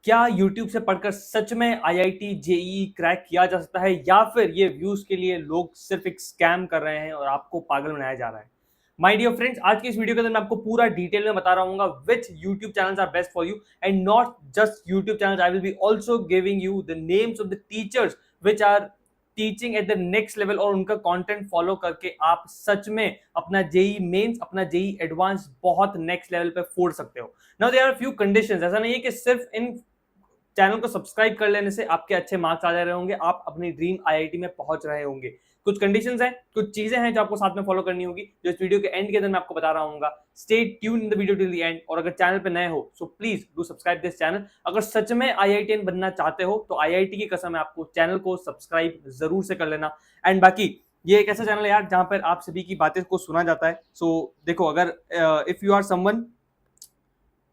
क्या YouTube से पढ़कर सच में IIT जेईई क्रैक किया जा सकता है या फिर ये व्यूज के लिए लोग सिर्फ एक स्कैम कर रहे हैं और आपको पागल बनाया जा रहा है। माय डियर फ्रेंड्स, आज की इस वीडियो के अंदर मैं आपको पूरा डिटेल में बता रहा हूँ which YouTube channels are best for you and not just YouTube channels. I will be also giving you the names of the teachers which are teaching at the next level और उनका content follow करके आप सच में अपना JEE Mains, अपना JEE advance बहुत next level पे फोड़ सकते हो। Now there are few conditions. ऐसा नहीं है कि सिर्फ इन चैनल को सब्सक्राइब कर लेने से आपके अच्छे मार्क्स आ जा रहे होंगे, आप अपनी ड्रीम आईआईटी में पहुंच रहे होंगे। कुछ कंडीशंस हैं, कुछ चीजें हैं जो आपको साथ में फॉलो करनी होगी, जो इस वीडियो के एंड के अंदर मैं आपको बता रहा हूँ। Stay tune in the video till the end. और अगर चैनल पे नए हो so please do subscribe this channel. अगर सच में आईआईटीएन बनना चाहते हो तो आईआईटी की कसम है, आपको चैनल को सब्सक्राइब जरूर से कर लेना। एंड बाकी ये एक ऐसा चैनल है यार जहां पर आप सभी की बातें को सुना जाता है। सो देखो, अगर इफ यू आर समवन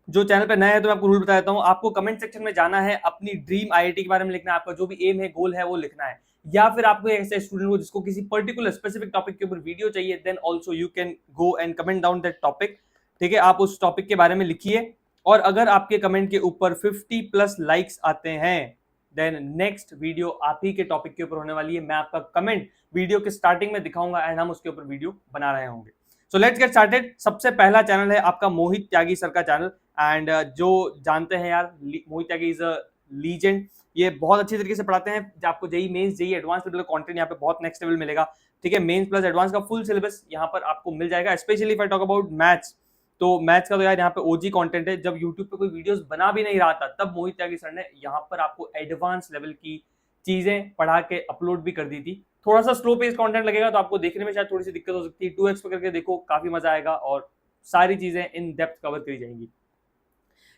जो चैनल पे नया है तो मैं आपको रूल बता देता हूँ। आपको कमेंट सेक्शन में जाना है, अपनी ड्रीम आईआईटी के बारे में लिखना है, आपका जो भी एम है, गोल है, वो लिखना है। या फिर आपको ऐसे स्टूडेंट हो जिसको किसी पर्टिकुलर स्पेसिफिक टॉपिक के ऊपर वीडियो चाहिए, then also you can go and comment down that topic. ठीक है, आप उस टॉपिक के बारे में लिखिए और अगर आपके कमेंट के ऊपर 50+ लाइक्स आते हैं देन नेक्स्ट वीडियो आप ही के टॉपिक के ऊपर होने वाली है। मैं आपका कमेंट वीडियो के स्टार्टिंग में दिखाऊंगा एंड हम उसके ऊपर वीडियो बना रहे होंगे। So let's get started. सबसे पहला चैनल है आपका मोहित त्यागी सर का चैनल। एंड जो जानते हैं यार, मोहित त्यागी इज अ लीजेंड। ये बहुत अच्छी तरीके से पढ़ाते हैं। आपको JEE mains, JEE advance level content यहाँ पे बहुत नेक्स्ट लेवल मिलेगा। ठीक है, मेंस प्लस एडवांस का फुल सिलेबस यहाँ पर आपको मिल जाएगा। Specially if I talk about maths, तो मैथ्स का तो यार यहाँ पे ओजी कंटेंट है। जब यूट्यूब पे कोई वीडियोस बना भी नहीं रहा था तब मोहित त्यागी सर ने यहाँ पर आपको एडवांस लेवल की चीजें पढ़ा के अपलोड भी कर दी थी। थोड़ा सा स्लो पेस कंटेंट लगेगा तो आपको देखने में शायद थोड़ी सी दिक्कत हो सकती है। 2x पे करके देखो, काफी मजा आएगा और सारी चीजें इन डेप्थ कवर करी जाएंगी।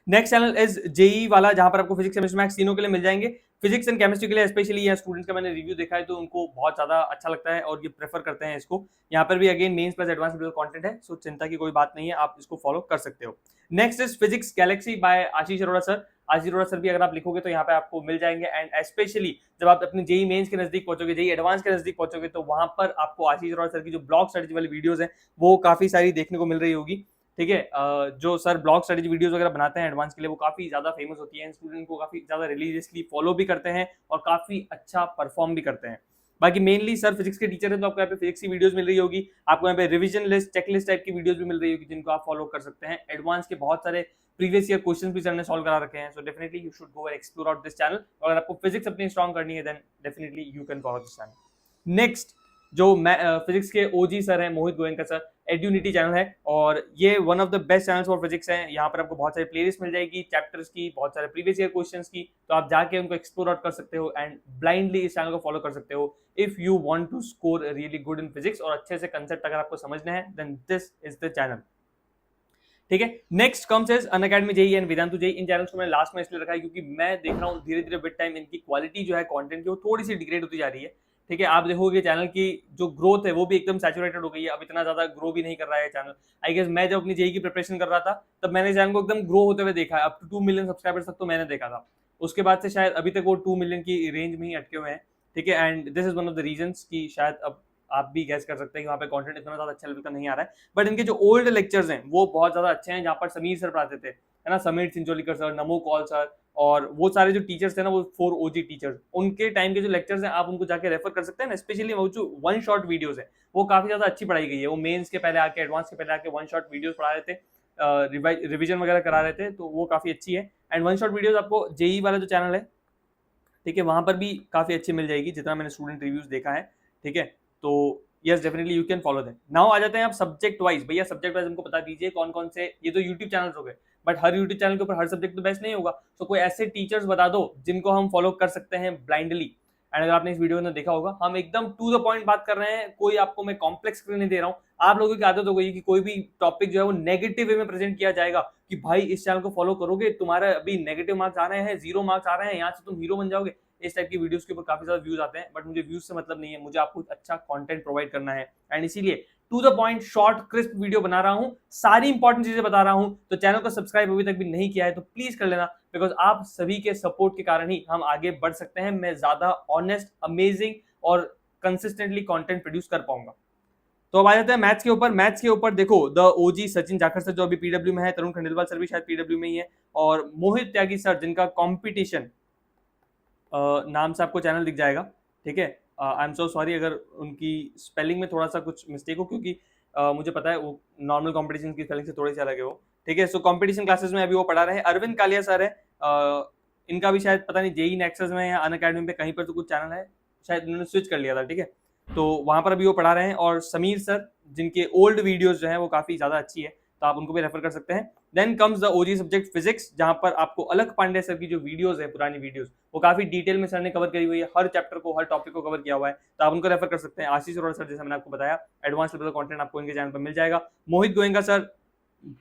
नेक्स्ट चैनल इज जेई वाला, जहां पर आपको फिजिक्स, केमिस्ट्री, मैथ्स तीनों के लिए मिल जाएंगे। फिजिक्स एंड केमिस्ट्री के लिए स्पेशली यहाँ स्टूडेंट्स का मैंने रिव्यू देखा है तो उनको बहुत ज्यादा अच्छा लगता है और ये प्रेफर करते हैं इसको। यहाँ पर भी again mains plus advance level content है, सो चिंता की कोई बात नहीं है, आप इसको फॉलो कर सकते हो। Next is physics galaxy by Ashish Arora sir. Ashish Arora sir भी अगर आप लिखोगे तो यहाँ पे आपको मिल जाएंगे। एंड स्पेशली जब आप अपने जेई मेंस के नजदीक पहुंचोगे, जेई एडवांस के नजदीक पहुंचोगे, तो वहां पर आपको आशीष अरोड़ा सर की जो ब्लॉग स्ट्रेटेजी वाली वीडियोस हैं वो काफी सारी देखने को मिल रही होगी। ठीक है, जो सर ब्लॉग स्ट्रेटेजी वीडियोस वगैरह बनाते हैं एडवांस के लिए, वो काफी ज्यादा फेमस होती है। स्टूडेंट को काफी ज्यादा रिलीजियसली फॉलो भी करते हैं और काफी अच्छा परफॉर्म भी करते हैं। बाकी मेनली सर फिजिक्स के टीचर हैं तो आपको यहाँ पे फिजिक्स की वीडियोस मिल रही होगी। आपको यहाँ पे रिवीजन लिस्ट, चेकलिस्ट टाइप की वीडियोस भी मिल रही होगी जिनको आप फॉलो कर सकते हैं। एडवांस के बहुत सारे प्रीवियस ईयर क्वेश्चन भी सर ने सॉल्व करा रखे हैं। So definitely you should go and explore out this channel. अगर आपको फिजिक्स अपनी स्ट्रॉन्ग करनी है then definitely you can follow this channel. Next जो फिजिक्स के ओजी सर हैं, Mohit Goenka sir, Edunity channel है और ये one of the best channels for physics है। यहाँ पर आपको बहुत सारी प्लेलिस्ट मिल जाएगी चैप्टर्स की, बहुत सारे प्रीवियस ईयर क्वेश्चंस की, तो आप जाके उनको एक्सप्लोर आउट कर सकते हो एंड ब्लाइंडली इस चैनल को फॉलो कर सकते हो if you want to score really good in physics और अच्छे से कंसेप्ट अगर आपको समझना है then this is the channel. ठीक है, next comes is Unacademy JEE and Vedantu JEE. इन चैनल्स को मैंने लास्ट में इसलिए रखा है क्योंकि मैं देख रहा हूँ धीरे धीरे विद टाइम इनकी क्वालिटी जो है कंटेंट की वो थोड़ी सी डिग्रेड होती जा रही है। ठीक है, आप देखोगे चैनल की जो ग्रोथ है वो भी एकदम सैचुरेटेड हो गई है, अब इतना ज्यादा ग्रो भी नहीं कर रहा है चैनल। आई गेस मैं जब अपनी जेई की प्रिपरेशन कर रहा था तब मैंने चैनल को एकदम ग्रो होते हुए देखा है। अप टू 2 मिलियन सब्सक्राइबर्स तक तो मैंने देखा था। उसके बाद से शायद अभी तक वो 2 मिलियन की रेंज में ही अटके हुए हैं। ठीक है, and this is one of the reasons कि शायद अब आप भी गैस कर सकते हैं कि वहाँ पे कंटेंट इतना ज्यादा अच्छा लेवल का नहीं आ रहा है। बट इनके जो ओल्ड लेक्चर्स हैं वो बहुत ज्यादा अच्छे हैं, जहाँ पर समीर सर पढ़ाते थे, है ना, समीर सिंचोलीकर सर, नमो कॉल सर, और वो सारे जो टीचर्स थे ना, वो 4 ओजी टीचर्स, उनके टाइम के जो लेक्चर्स हैं आप उनको जाके रेफर कर सकते हैं ना। स्पेशली वो जो 1 शॉट वीडियोस है वो काफी ज्यादा अच्छी पढ़ाई गई है। वो मेंस के पहले आके, एडवांस के पहले आके 1 शॉट वीडियोस पढ़ा रहे थे, रिवीजन वगैरह करा रहे थे, तो वो काफी अच्छी है। एंड 1 शॉट वीडियोस आपको जेई वाला जो चैनल है, ठीक है, वहां पर भी काफी अच्छी मिल जाएगी जितना मैंने स्टूडेंट रिव्यूज देखा है। ठीक है, तो yes definitely you can follow them. Now आ जाते हैं आप सब्जेक्ट वाइज। भैया सब्जेक्ट वाइज हमको बता दीजिए कौन कौन से, ये तो यूट्यूब चैनल्स हो गए, बट हर यूट्यूब चैनल के ऊपर हर सब्जेक्ट तो बेस्ट नहीं होगा। तो कोई ऐसे टीचर्स बता दो जिनको हम फॉलो कर सकते हैं ब्लाइंडली। एंड अगर आपने इस वीडियो में देखा होगा, हम एकदम टू द पॉइंट बात कर रहे हैं, कोई आपको मैं कॉम्प्लेक्स नहीं दे रहा हूँ। आप लोगों की आदत हो गई कि कोई भी टॉपिक जो है वो नेगेटिव वे में प्रेजेंट किया जाएगा कि भाई इस चैनल को फॉलो करोगे, तुम्हारा अभी नेगेटिव मार्क्स आ रहे हैं, 0 मार्क्स आ रहे हैं, यहाँ से तुम हीरो बन जाओगे। इस टाइप की वीडियोस के ऊपर काफी ज्यादा व्यूज आते हैं, बट मुझे व्यूज से मतलब नहीं है, मुझे आपको अच्छा कंटेंट प्रोवाइड करना है। एंड इसीलिए to the point short crisp video बना रहा हूं, सारी इंपॉर्टेंट चीजें बता रहा हूं। तो चैनल को सब्सक्राइब अभी तक भी नहीं किया है तो प्लीज कर लेना, बिकॉज आप सभी के सपोर्ट के कारण ही हम आगे बढ़ सकते हैं। मैं ज्यादा ऑनेस्ट, अमेजिंग और कंसिस्टेंटली कंटेंट प्रोड्यूस कर पाऊंगा। तो अब आ जाते हैं मैथ्स के ऊपर। मैथ्स के ऊपर देखो the OG Sachin Jakhar sir जो अभी पीडब्ल्यू में है, तरुण खंडेलवाल सर भी शायद पीडब्ल्यू में ही है, और मोहित त्यागी सर जिनका कंपटीशन नाम से आपको चैनल दिख जाएगा, ठीक है। आई एम सो सॉरी अगर उनकी स्पेलिंग में थोड़ा सा कुछ मिस्टेक हो, क्योंकि मुझे पता है वो नॉर्मल कॉम्पिटिशन की स्पेलिंग से थोड़ी सी अलग है वो, ठीक है। सो कॉम्पिटिशन क्लासेस में अभी वो पढ़ा रहे हैं। अरविंद कालिया सर है, इनका भी शायद पता नहीं जेई नेक्सस में या अन अकेडमी पे कहीं पर तो कुछ चैनल है, शायद उन्होंने स्विच कर लिया था, ठीक है। तो वहां पर अभी वो पढ़ा रहे हैं। और समीर सर जिनके ओल्ड वीडियोज जो है वो काफी ज्यादा अच्छी है, तो आप उनको भी रेफर कर सकते हैं। Then comes the OG subject physics, जहां पर आपको अलग पांडे सर की जो वीडियोज है, पुरानी वीडियोज, वो काफी डिटेल में सर ने कवर करी हुई है, हर चैप्टर को, हर टॉपिक को कवर किया हुआ है, तो आप उनको रेफर कर सकते हैं। आशीष अरोड़ा सर, जैसे मैंने आपको बताया, एडवांस लेवल का कंटेंट आपको इनके चैनल पर मिल जाएगा। Mohit Goenka sir,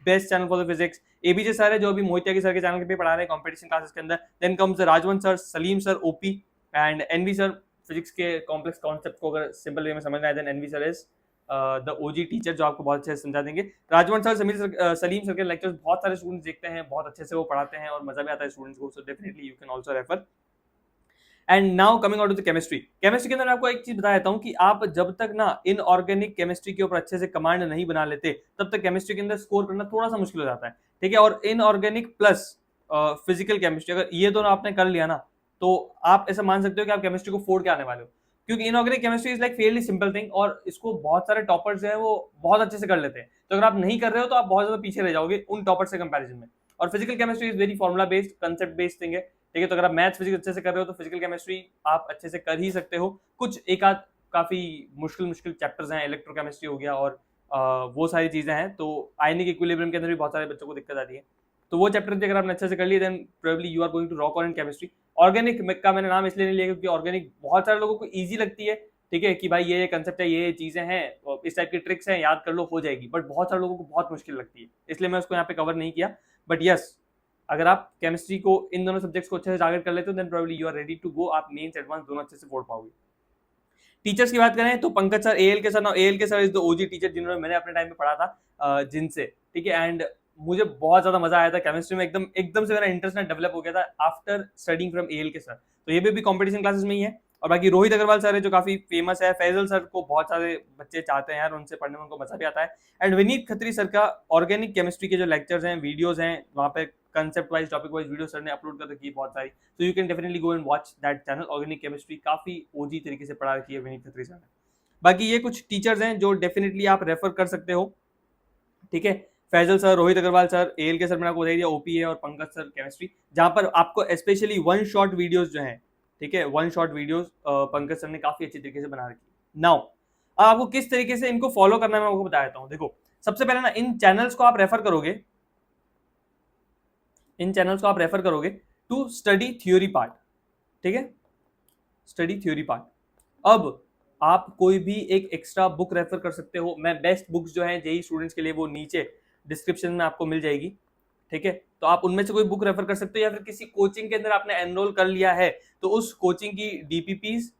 best channel for the physics. ABJ sir है जो अभी मोहित त्यागी सर के चैनल पे पढ़ा रहे हैं कॉम्पिटिशन क्लासेस के अंदर। Then comes Rajwant sir, Saleem sir OP, and NV sir physics के कॉम्प्लेक्स कॉन्सेप्ट को अगर सिंपल वे में समझना है, then NV sir is the OG teacher जो आपको बहुत अच्छे से समझा देंगे। राजवंत सर, सलीम सर के लेक्चर्स बहुत सारे स्टूडेंट्स देखते हैं, बहुत अच्छे से वो पढ़ाते हैं और मजा भी आता है स्टूडेंट्स को, so definitely you can also refer. And now coming out to the chemistry. Chemistry के अंदर मैं आपको एक चीज बता देता हूँ कि आप जब तक ना इनऑर्गेनिक केमिस्ट्री के ऊपर अच्छे से कमांड नहीं बना लेते, तब तक केमिस्ट्री के अंदर स्कोर करना थोड़ा सा मुश्किल हो जाता है, ठीक है। और इनऑर्गेनिक प्लस फिजिकल केमिस्ट्री, अगर ये दोनों आपने कर लिया ना, तो आप ऐसा मान सकते हो कि आप केमिस्ट्री को फोड़ के आने वाले हो, क्योंकि inorganic chemistry is like Fairlie simple thing, और इसको बहुत सारे टॉपर्स जो है वो बहुत अच्छे से कर लेते हैं। तो अगर आप नहीं कर रहे हो तो आप बहुत ज्यादा पीछे रह जाओगे उन टॉपर से कंपैरिजन में। और physical chemistry is very formula based, concept based thing है, ठीक है। तो अगर आप मैथ्स फिजिक्स अच्छे से कर रहे हो तो फिजिकल केमिस्ट्री आप अच्छे से कर ही सकते हो। कुछ एक आध काफी मुश्किल चैप्टर्स हैं, इलेक्ट्रोकेमिस्ट्री हो गया और वो सारी चीजें हैं। तो आयनिक इक्विलिब्रियम के अंदर भी बहुत सारे बच्चों को दिक्कत आती है, तो वो चैप्टर भी अगर आपने अच्छे से कर लिए, then probably you are going to rock on in chemistry. Organic का मैंने नाम इसलिए नहीं लिया क्योंकि ऑर्गेनिक बहुत सारे लोगों को ईजी लगती है, ठीक है, कि भाई ये कंसेप्ट है, ये चीजें हैं, इस टाइप की ट्रिक्स हैं, याद कर लो हो जाएगी, बट बहुत सारे लोगों को बहुत मुश्किल लगती है, इसलिए मैं उसको यहाँ पे कवर नहीं किया। बट यस, अगर आप केमिस्ट्री को, इन दोनों सब्जेक्ट्स को अच्छे से टारगेट कर लेते हो, then probably you are ready to go, आप मेंस एडवांस दोनों अच्छे से फोड़ पाओगे। टीचर्स की बात करें तो पंकज सर, एएल के सर, नाउ एएल के sir is the OG teacher जिन्होंने मैंने अपने टाइम में पढ़ा था जिनसे, ठीक है। एंड मुझे बहुत ज्यादा मजा आया था केमिस्ट्री में, एकदम से मेरा इंटरेस्ट डेवलप हो गया था आफ्टर स्टडिंग फ्रॉम एएल के सर। तो ये भी कंपटीशन क्लासेस में ही है। और बाकी रोहित अग्रवाल सर है जो काफी फेमस है, फैजल सर को बहुत सारे बच्चे चाहते हैं यार, उनसे पढ़ने में उनको मजा भी आता है। एंड विनीत खत्री सर का ऑर्गेनिक केमिस्ट्री के जो लेक्चर्स हैं, वीडियोस हैं, वहाँ पे concept wise, topic wise video sir ने अपलोड कर रखी है बहुत सारी, तो you can definitely go and watch that channel. Organic chemistry काफी ओजी तरीके से पढ़ा रखी है विनीत खत्री सर ने। बाकी ये कुछ टीचर्स हैं जो डेफिनेटली आप रेफर कर सकते हो, ठीक है। Faisal sir, Rohit Agarwal sir, AL के सर मैंने आपको बता दिया, ओपी है, और पंकज सर केमिस्ट्री, जहां पर आपको स्पेशली वन शॉट वीडियोस जो हैं, ठीक है, one shot videos Pankaj sir ने काफी अच्छी तरीके से बना रखी। नाउ आपको किस तरीके से इनको फॉलो करना है मैं आपको बता देता हूं। देखो सबसे पहले ना इन चैनल्स को आप रेफर करोगे, टू स्टडी थ्योरी पार्ट, ठीक है, स्टडी थ्योरी पार्ट। अब आप कोई भी एक एक्स्ट्रा बुक रेफर कर सकते हो। मैं बेस्ट बुक्स जो हैं जेई स्टूडेंट्स के लिए वो नीचे डिस्क्रिप्शन में आपको मिल जाएगी, ठीक है। तो आप उनमें से कोई बुक रेफर कर सकते हो, या फिर किसी कोचिंग के अंदर आपने एनरोल कर लिया है तो उस कोचिंग की डीपीपीज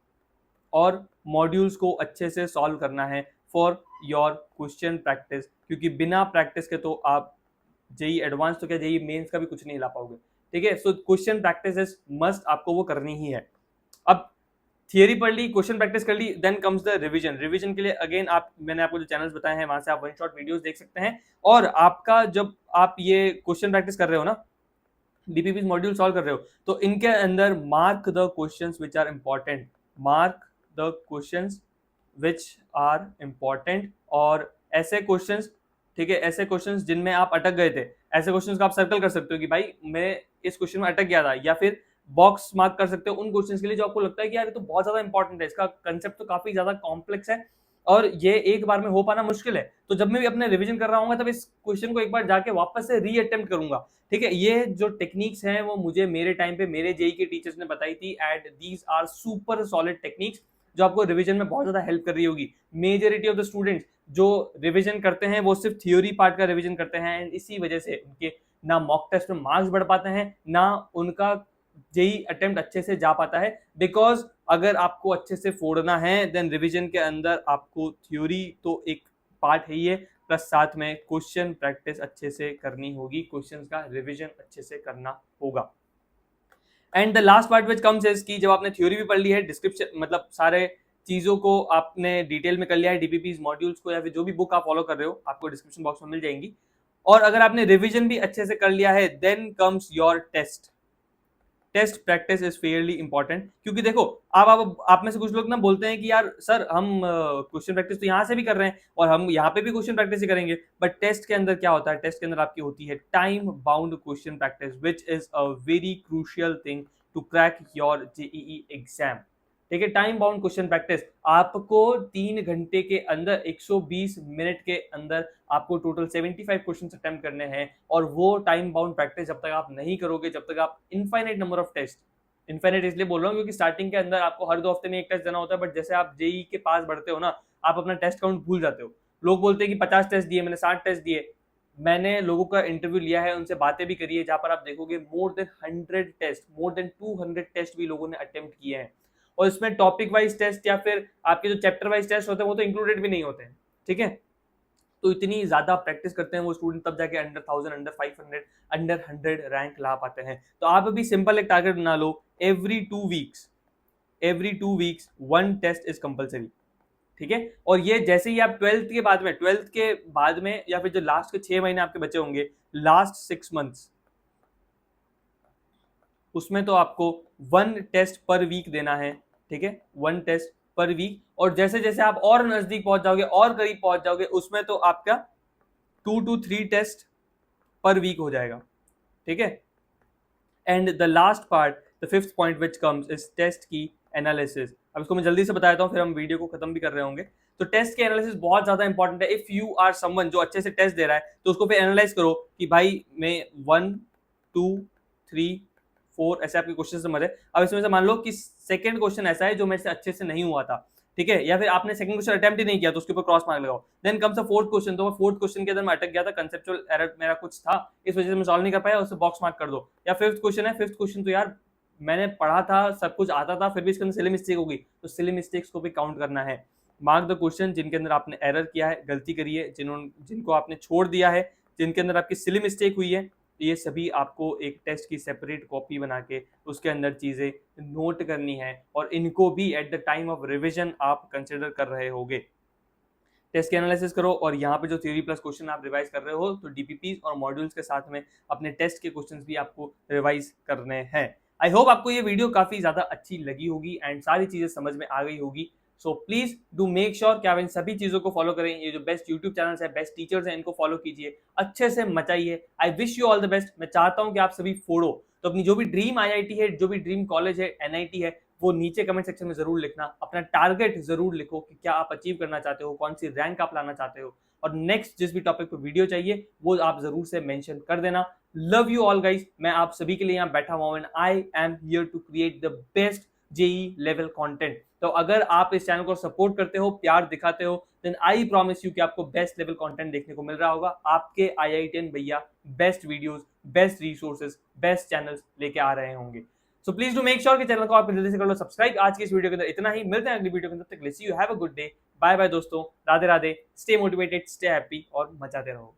और मॉड्यूल्स को अच्छे से सॉल्व करना है फॉर योर क्वेश्चन प्रैक्टिस, क्योंकि बिना प्रैक्टिस के तो आप जेई एडवांस तो क्या जेई मेंस का भी कुछ नहीं ला पाओगे, ठीक है। So question practice is must, आपको वो करनी ही है। अब थियरी पढ़ ली, क्वेश्चन प्रैक्टिस कर ली, then comes the revision. Revision के लिए अगेन मैंने आपको जो चैनल्स बताए हैं वहां से आप वन शॉट वीडियोस देख सकते हैं। और आपका जब आप ये क्वेश्चन प्रैक्टिस कर रहे हो ना, डीपीपी मॉड्यूल सॉल्व कर रहे हो, तो इनके अंदर mark the questions which are important, mark the questions which are important, और ऐसे क्वेश्चंस, ठीक है, ऐसे क्वेश्चंस जिनमें आप अटक गए थे, ऐसे क्वेश्चंस का आप सर्कल कर सकते हो कि भाई मैं इस क्वेश्चन में अटक गया था, या फिर बॉक्स मार्क कर सकते हो उन क्वेश्चंस के लिए जो आपको लगता है कि यार ये तो बहुत ज्यादा इंपॉर्टेंट है, इसका कंसेप्ट तो काफी ज्यादा कॉम्प्लेक्स है और ये एक बार में हो पाना मुश्किल है। तो जब मैं भी अपने रिवीजन कर रहा हूँ तब इस क्वेश्चन को एक बार जाके वापस से री अटेम्प्ट करूंगा, ठीक है। ये जो टेक्निक्स हैं वो मुझे मेरे टाइम पे मेरे जेई के टीचर्स ने बताई थी, and these are super solid techniques जो आपको रिवीजन में बहुत ज्यादा हेल्प कर रही होगी। मेजॉरिटी ऑफ द स्टूडेंट्स जो रिवीजन करते हैं वो सिर्फ थ्योरी पार्ट का रिवीजन करते हैं, एंड इसी वजह से उनके ना मॉक टेस्ट में मार्क्स बढ़ पाते हैं, ना उनका जेई अटेम्प्ट अच्छे से जा पाता है। बिकॉज अगर आपको अच्छे से फोड़ना है देन रिवीजन के अंदर आपको थ्योरी तो एक पार्ट है ही है, प्लस साथ में क्वेश्चन प्रैक्टिस अच्छे से करनी होगी, क्वेश्चंस का रिवीजन अच्छे से करना होगा। And the last part which comes is कि जब आपने थ्योरी भी पढ़ ली है, डिस्क्रिप्शन मतलब सारे चीजों को आपने डिटेल में कर लिया है, डीपीपीज मॉड्यूल्स को या फिर जो भी बुक आप फॉलो कर रहे हो आपको डिस्क्रिप्शन बॉक्स में मिल जाएंगी, और अगर आपने रिवीजन भी अच्छे से कर लिया है, then comes your test. Test practice is fairly important, क्योंकि देखो आप में से कुछ लोग ना बोलते हैं कि यार सर हम क्वेश्चन प्रैक्टिस तो यहाँ से भी कर रहे हैं और हम यहाँ पे भी क्वेश्चन प्रैक्टिस ही करेंगे, बट टेस्ट के अंदर क्या होता है, टेस्ट के अंदर आपकी होती है time bound question practice, which is a very crucial thing to crack your JEE exam. ठीक है, टाइम बाउंड क्वेश्चन प्रैक्टिस, आपको 3 घंटे के अंदर 120 मिनट के अंदर आपको टोटल 75 क्वेश्चन अटेम्प्ट करने हैं, और वो टाइम बाउंड प्रैक्टिस जब तक आप नहीं करोगे, जब तक आप infinite number of test, infinite इसलिए बोल रहा हूँ क्योंकि स्टार्टिंग के अंदर आपको हर 2 हफ्ते में एक टेस्ट देना होता है, बट जैसे आप जेई के पास बढ़ते हो ना, आप अपना टेस्ट काउंट भूल जाते हो। लोग बोलते हैं कि 50 टेस्ट दिए, मैंने 60 टेस्ट दिए। मैंने लोगों का इंटरव्यू लिया है, उनसे बातें भी करी है, जहां पर आप देखोगे more than 100 test, more than 200 test भी लोगों ने अटेम्प्ट किए हैं, और इसमें टॉपिक वाइज टेस्ट या फिर आपके जो चैप्टर वाइज टेस्ट होते हैं वो तो इंक्लूडेड भी नहीं होते हैं। ठीक है, तो इतनी ज्यादा प्रैक्टिस करते हैं वो स्टूडेंट, तब जाके अंडर 1000, अंडर 500, अंडर 100 रैंक ला पाते हैं। तो आप भी सिंपल एक टारगेट बना लो, every 2 weeks 1 test is compulsory. ठीक है, और ये जैसे ही आप 12th के बाद में या फिर जो लास्ट के 6 महीने आपके बचे होंगे, लास्ट 6 मंथ्स, उसमें तो आपको 1 टेस्ट पर वीक देना है। ठीक है, 1 टेस्ट पर वीक, और जैसे जैसे आप और नजदीक पहुंच जाओगे और करीब पहुंच जाओगे, उसमें तो आपका 2 to 3 टेस्ट पर वीक हो जाएगा। ठीक है, and the last part, the 5th point which comes is test की एनालिसिस। अब इसको मैं जल्दी से बताता हूँ, फिर हम वीडियो को खत्म भी कर रहे होंगे। तो टेस्ट के एनालिसिस बहुत ज्यादा इंपॉर्टेंट है। इफ यू आर समवन जो अच्छे से टेस्ट दे रहा है, तो उसको फिर एनालाइज करो कि भाई मैं 1 2 3 4 ऐसे आपके क्वेश्चन समझ है। अब इसमें से मान लो कि सेकंड क्वेश्चन ऐसा है जो मेरे से अच्छे से नहीं हुआ था, ठीक है, या फिर आपने सेकंड क्वेश्चन अटेम्प्ट ही नहीं किया, तो उसके ऊपर क्रॉस मार्क लगाओ। Then comes a 4th question, तो मैं 4th क्वेश्चन के अंदर मैं अटक गया था, कंसेप्चुअल एरर मेरा कुछ था, इस वजह से मैं सॉल्व नहीं कर पाया, उससे बॉक्स मार्क कर दो। या 5th क्वेश्चन है, 5th क्वेश्चन तो यार मैंने पढ़ा था, सब कुछ आता था, फिर भी इसके अंदर सिली मिस्टेक होगी, तो सिली मिस्टेक्स को भी काउंट करना है। मार्क द क्वेश्चन जिनके अंदर आपने एरर किया है, गलती करी है, जिनको आपने छोड़ दिया है, जिनके अंदर आपकी सिली मिस्टेक हुई है, ये सभी आपको एक टेस्ट की सेपरेट कॉपी बना के उसके अंदर चीजें नोट करनी है, और इनको भी at the time of revision आप कंसिडर कर रहे होगे। टेस्ट के एनालिसिस करो, और यहाँ पे जो थ्योरी प्लस क्वेश्चन आप रिवाइज कर रहे हो, तो डीपीपी और मॉड्यूल्स के साथ में अपने टेस्ट के क्वेश्चंस भी आपको रिवाइज करने हैं। आई होप आपको ये वीडियो काफी ज्यादा अच्छी लगी होगी एंड सारी चीजें समझ में आ गई होगी। So please do make sure कि आप इन सभी चीजों को फॉलो करें। ये जो बेस्ट यूट्यूब चैनल्स है, बेस्ट टीचर्स हैं, इनको फॉलो कीजिए, अच्छे से मचाइए। I wish you all the best. मैं चाहता हूं कि आप सभी फोड़ो। तो अपनी जो भी ड्रीम आईआईटी है, जो भी ड्रीम कॉलेज है, एनआईटी है, वो नीचे कमेंट सेक्शन में जरूर लिखना। अपना टारगेट जरूर लिखो कि क्या आप अचीव करना चाहते हो, कौन सी रैंक आप लाना चाहते हो, और नेक्स्ट जिस भी टॉपिक पे वीडियो चाहिए वो आप जरूर से मेंशन कर देना। Love you all guys. मैं आप सभी के लिए यहाँ बैठा हुआ हूँ and I am here to create the best JEE level content. तो अगर आप इस चैनल को सपोर्ट करते हो, प्यार दिखाते हो, देन आई प्रॉमिस यू कि आपको बेस्ट लेवल कंटेंट देखने को मिल रहा होगा। आपके आईआईटीएन भैया best videos, best resources, best channels लेके आ रहे होंगे। So please do make sure कि चैनल को आप जल्दी से कर लो सब्सक्राइब। आज की इस वीडियो के अंदर इतना ही, मिलते हैं अगली वीडियो के अंदर। तक let's you have a good day, bye bye दोस्तों, Radhe Radhe, stay motivated, stay happy और मचाते रहो।